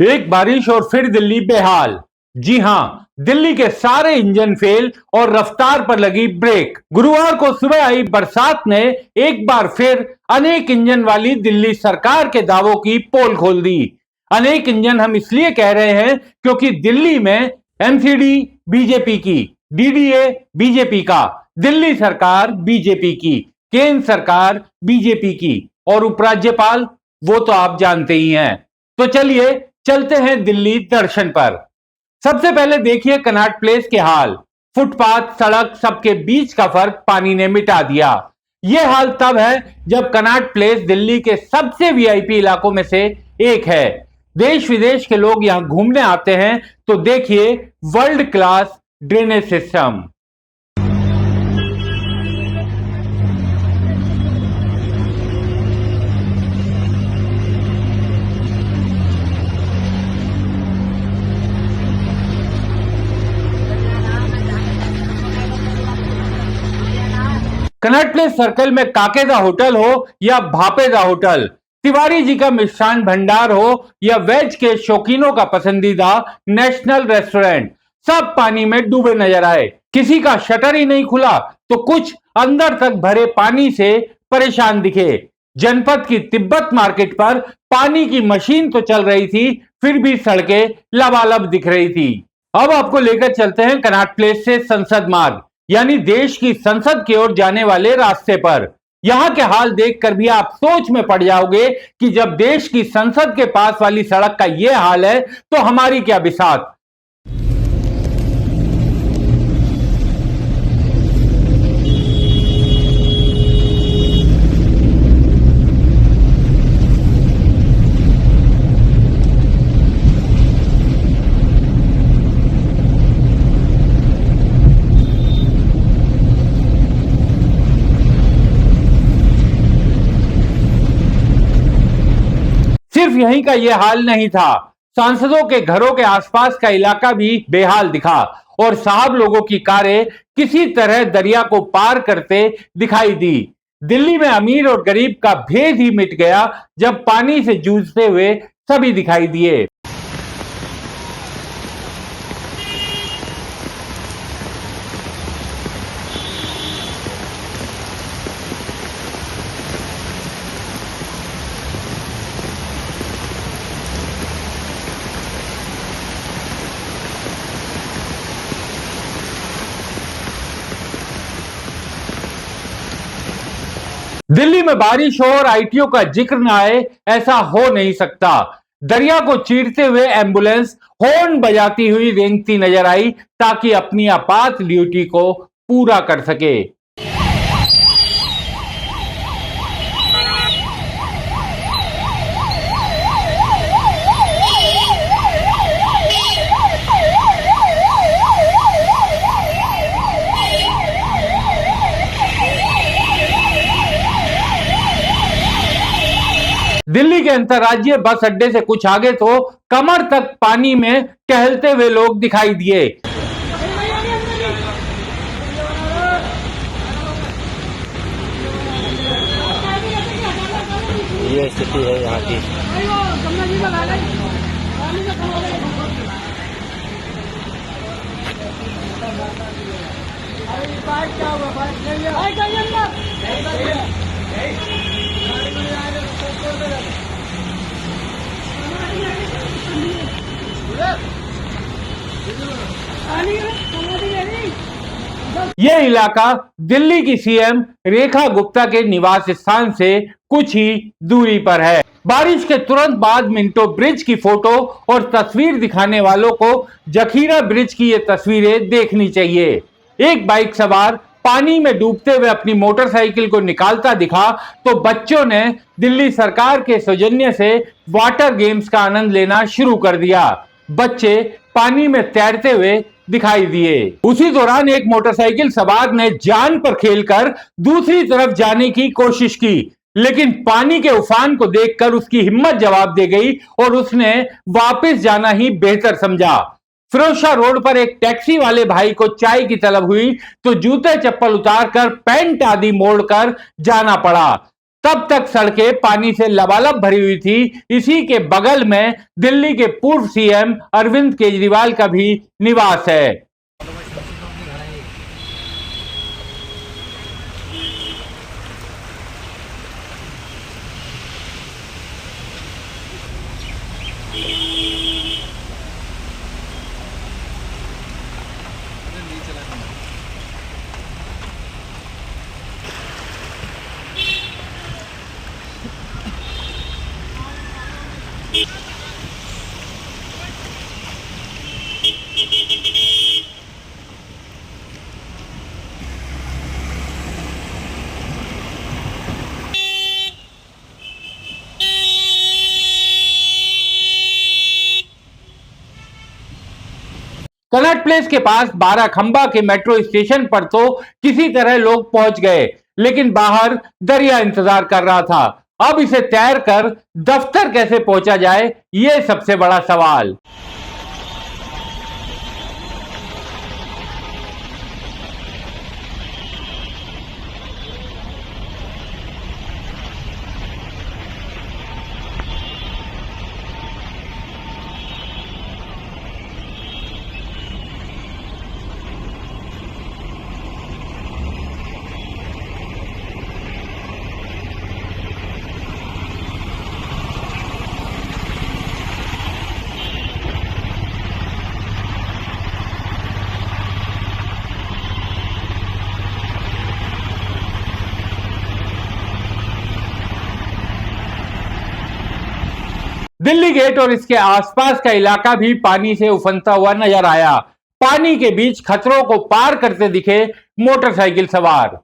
एक बारिश और फिर दिल्ली बेहाल। जी हां, दिल्ली के सारे इंजन फेल और रफ्तार पर लगी ब्रेक। गुरुवार को सुबह आई बरसात ने एक बार फिर अनेक इंजन वाली दिल्ली सरकार के दावों की पोल खोल दी। अनेक इंजन हम इसलिए कह रहे हैं क्योंकि दिल्ली में एमसीडी बीजेपी की, डीडीए बीजेपी का, दिल्ली सरकार बीजेपी की, केंद्र सरकार बीजेपी की और उपराज्यपाल वो तो आप जानते ही हैं। तो चलिए चलते हैं दिल्ली दर्शन पर। सबसे पहले देखिए कनॉट प्लेस के हाल। फुटपाथ, सड़क, सबके बीच का फर्क पानी ने मिटा दिया। यह हाल तब है जब कनॉट प्लेस दिल्ली के सबसे वीआईपी इलाकों में से एक है। देश विदेश के लोग यहां घूमने आते हैं तो देखिए world class drainage system. Connaught place circle में काकेदा होटल हो या भापेदा होटल, तिवारी जी का मिष्ठान भंडार हो या वेज के शौकीनों का पसंदीदा नेशनल रेस्टोरेंट, सब पानी में डूबे नजर आए। किसी का शटर ही नहीं खुला तो कुछ अंदर तक भरे पानी से परेशान दिखे। जनपद की तिब्बत मार्केट पर पानी की मशीन तो चल रही थी, फिर भी सड़कें लबालब दिख रही थी। अब आपको लेकर चलते हैं कनॉट प्लेस से संसद मार्ग यानी देश की संसद की ओर जाने वाले रास्ते पर। यहां के हाल देखकर भी आप सोच में पड़ जाओगे कि जब देश की संसद के पास वाली सड़क का यह हाल है तो हमारी क्या बिसात। सिर्फ यहीं का यह हाल नहीं था, सांसदों के घरों के आसपास का इलाका भी बेहाल दिखा और साहब लोगों की कारें किसी तरह दरिया को पार करते दिखाई दी। दिल्ली में अमीर और गरीब का भेद ही मिट गया जब पानी से जूझते हुए सभी दिखाई दिए। दिल्ली में बारिश हो और आईटीओ का जिक्र न आए ऐसा हो नहीं सकता। दरिया को चीरते हुए एम्बुलेंस हॉर्न बजाती हुई रेंगती नजर आई ताकि अपनी आपात ड्यूटी को पूरा कर सके। दिल्ली के अंतर्राज्यीय बस अड्डे से कुछ आगे तो कमर तक पानी में टहलते हुए लोग दिखाई दिए। ये स्थिति है यहाँ की। यह इलाका दिल्ली की सीएम रेखा गुप्ता के निवास स्थान से कुछ ही दूरी पर है। बारिश के तुरंत बाद मिंटो ब्रिज की फोटो और तस्वीर दिखाने वालों को जखीरा ब्रिज की ये तस्वीरें देखनी चाहिए। एक बाइक सवार पानी में डूबते हुए अपनी मोटरसाइकिल को निकालता दिखा तो बच्चों ने दिल्ली सरकार के सौजन्य से वाटर गेम्स का आनंद लेना शुरू कर दिया। बच्चे पानी में तैरते हुए दिखाई दिए। उसी दौरान एक मोटरसाइकिल सवार ने जान पर खेलकर दूसरी तरफ जाने की कोशिश की, लेकिन पानी के उफान को देखकर उसकी हिम्मत जवाब दे गई और उसने वापस जाना ही बेहतर समझा। फिरोजशाह रोड पर एक टैक्सी वाले भाई को चाय की तलब हुई तो जूते चप्पल उतारकर पैंट आदि मोड़कर जाना पड़ा। तब तक सड़कें पानी से लबालब भरी हुई थी। इसी के बगल में दिल्ली के पूर्व सीएम अरविंद केजरीवाल का भी निवास है। कनॉट प्लेस के पास 12 खंबा के मेट्रो स्टेशन पर तो किसी तरह लोग पहुंच गए, लेकिन बाहर दरिया इंतजार कर रहा था। अब इसे तैर कर दफ्तर कैसे पहुंचा जाए, यह सबसे बड़ा सवाल। दिल्ली गेट और इसके आसपास का इलाका भी पानी से उफनता हुआ नजर आया। पानी के बीच खतरों को पार करते दिखे मोटरसाइकिल सवार।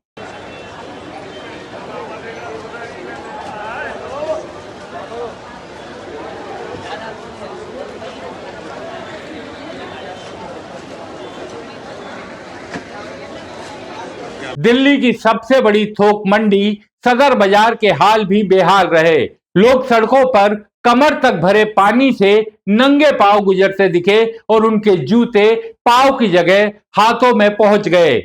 दिल्ली की सबसे बड़ी थोक मंडी सदर बाजार के हाल भी बेहाल रहे। लोग सड़कों पर कमर तक भरे पानी से नंगे पांव गुजरते दिखे और उनके जूते पांव की जगह हाथों में पहुंच गए।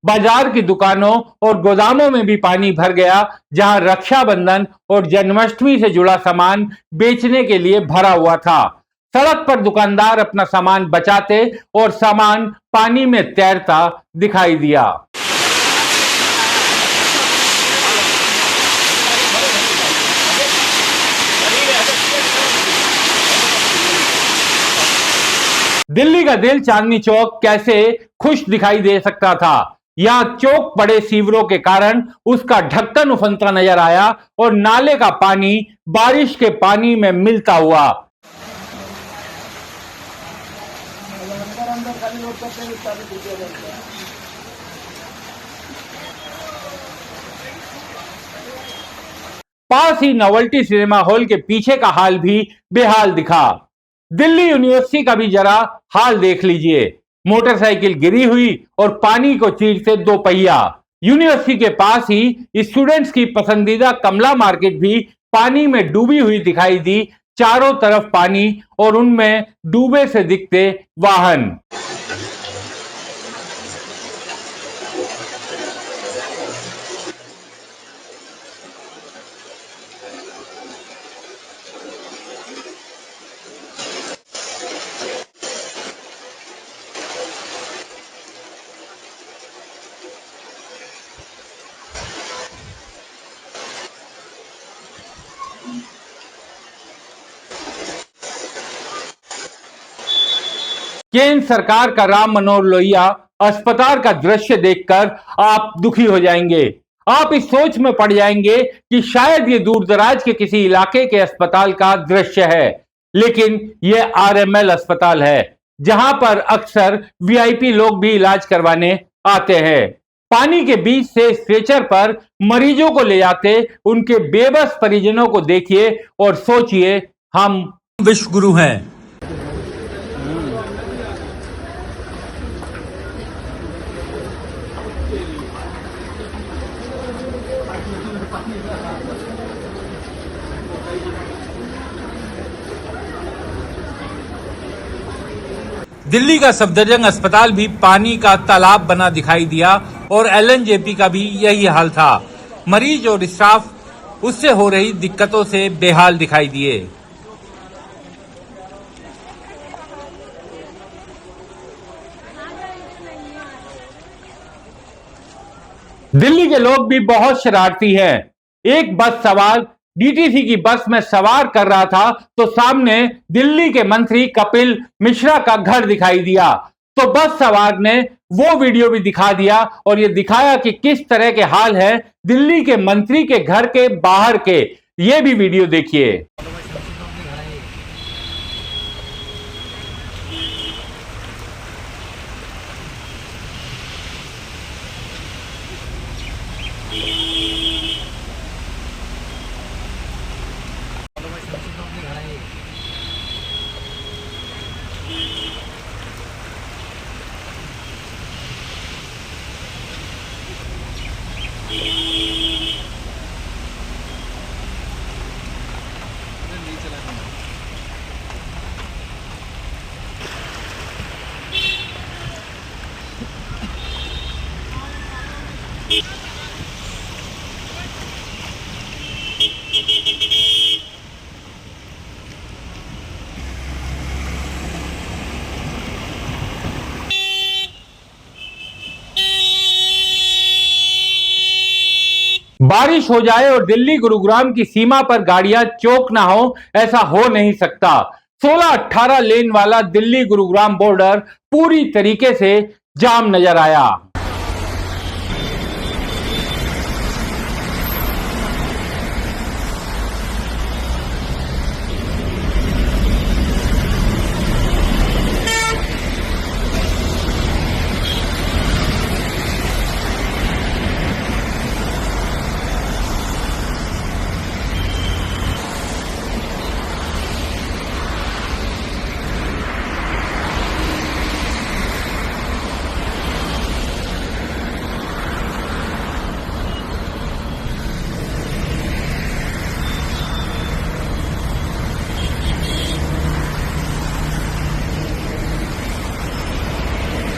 बाजार की दुकानों और गोदामों में भी पानी भर गया, जहां रक्षाबंधन और जन्माष्टमी से जुड़ा सामान बेचने के लिए भरा हुआ था। सड़क पर दुकानदार अपना सामान बचाते और सामान पानी में तैरता दिखाई दिया। दिल्ली का दिल चांदनी चौक कैसे खुश दिखाई दे सकता था। यहां चौक पड़े सीवरों के कारण उसका ढक्कन उफनता नजर आया और नाले का पानी बारिश के पानी में मिलता हुआ। पास ही नोवेल्टी सिनेमा हॉल के पीछे का हाल भी बेहाल दिखा। दिल्ली यूनिवर्सिटी का भी जरा हाल देख लीजिए। मोटरसाइकिल गिरी हुई और पानी को चीरते दो पहिया। यूनिवर्सिटी के पास ही स्टूडेंट्स की पसंदीदा कमला मार्केट भी पानी में डूबी हुई दिखाई दी। चारों तरफ पानी और उनमें डूबे से दिखते वाहन। केंद्र सरकार का राम मनोहर लोहिया अस्पताल का दृश्य देखकर आप दुखी हो जाएंगे। आप इस सोच में पड़ जाएंगे कि शायद ये दूर दराज के किसी इलाके के अस्पताल का दृश्य है, लेकिन यह आरएमएल अस्पताल है, जहां पर अक्सर वीआईपी लोग भी इलाज करवाने आते हैं। पानी के बीच से स्ट्रेचर पर मरीजों को ले जाते उनके बेबस परिजनों को देखिए और सोचिए, हम विश्व गुरु हैं। दिल्ली का सफदरजंग अस्पताल भी पानी का तालाब बना दिखाई दिया और एलएनजेपी का भी यही हाल था। मरीज और स्टाफ उससे हो रही दिक्कतों से बेहाल दिखाई दिए। दिल्ली के लोग भी बहुत शरारती हैं। एक बस सवार डीटीसी की बस में सवार कर रहा था तो सामने दिल्ली के मंत्री कपिल मिश्रा का घर दिखाई दिया, तो बस सवार ने वो वीडियो भी दिखा दिया और ये दिखाया कि किस तरह के हाल है दिल्ली के मंत्री के घर के बाहर के। ये भी वीडियो देखिए। बारिश हो जाए और दिल्ली गुरुग्राम की सीमा पर गाड़ियां चौक ना हो, ऐसा हो नहीं सकता। 16-18 लेन वाला दिल्ली गुरुग्राम बॉर्डर पूरी तरीके से जाम नजर आया।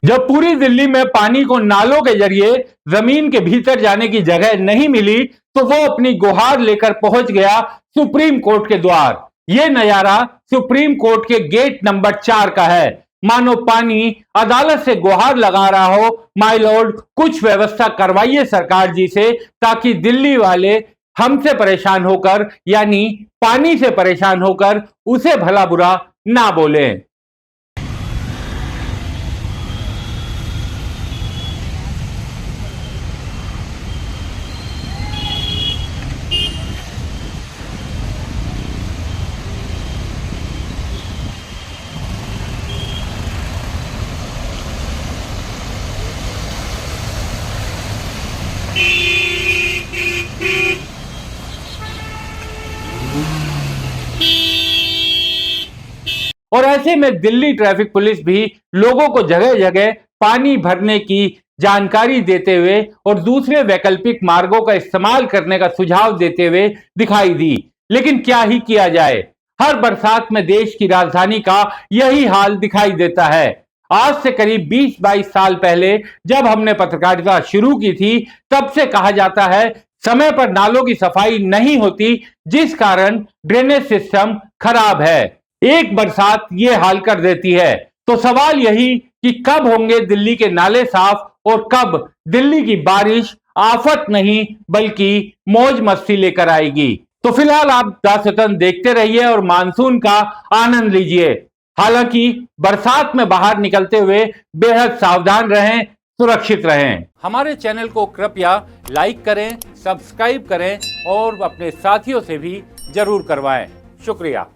जब पूरी दिल्ली में पानी को नालों के जरिए जमीन के भीतर जाने की जगह नहीं मिली तो वो अपनी गुहार लेकर पहुंच गया सुप्रीम कोर्ट के द्वार। ये नजारा सुप्रीम कोर्ट के गेट नंबर 4 का है। मानो पानी अदालत से गुहार लगा रहा हो, माय लॉर्ड कुछ व्यवस्था करवाइए सरकार जी से, ताकि दिल्ली वाले हमसे परेशान होकर यानी पानी से परेशान होकर उसे भला बुरा ना बोलें। और ऐसे में दिल्ली ट्रैफिक पुलिस भी लोगों को जगह जगह पानी भरने की जानकारी देते हुए और दूसरे वैकल्पिक मार्गों का इस्तेमाल करने का सुझाव देते हुए दिखाई दी। लेकिन क्या ही किया जाए, हर बरसात में देश की राजधानी का यही हाल दिखाई देता है। आज से करीब 20-22 साल पहले जब हमने पत्रकारिता शुरू की थी, तब से कहा जाता है समय पर नालों की सफाई नहीं होती, जिस कारण ड्रेनेज सिस्टम खराब है। एक बरसात ये हाल कर देती है। तो सवाल यही कि कब होंगे दिल्ली के नाले साफ और कब दिल्ली की बारिश आफत नहीं बल्कि मौज मस्ती लेकर आएगी। तो फिलहाल आप दासतन देखते रहिए और मानसून का आनंद लीजिए। हालांकि बरसात में बाहर निकलते हुए बेहद सावधान रहें, सुरक्षित रहें। हमारे चैनल को कृपया लाइक करें, सब्सक्राइब करें और अपने साथियों से भी जरूर करवाएं। शुक्रिया।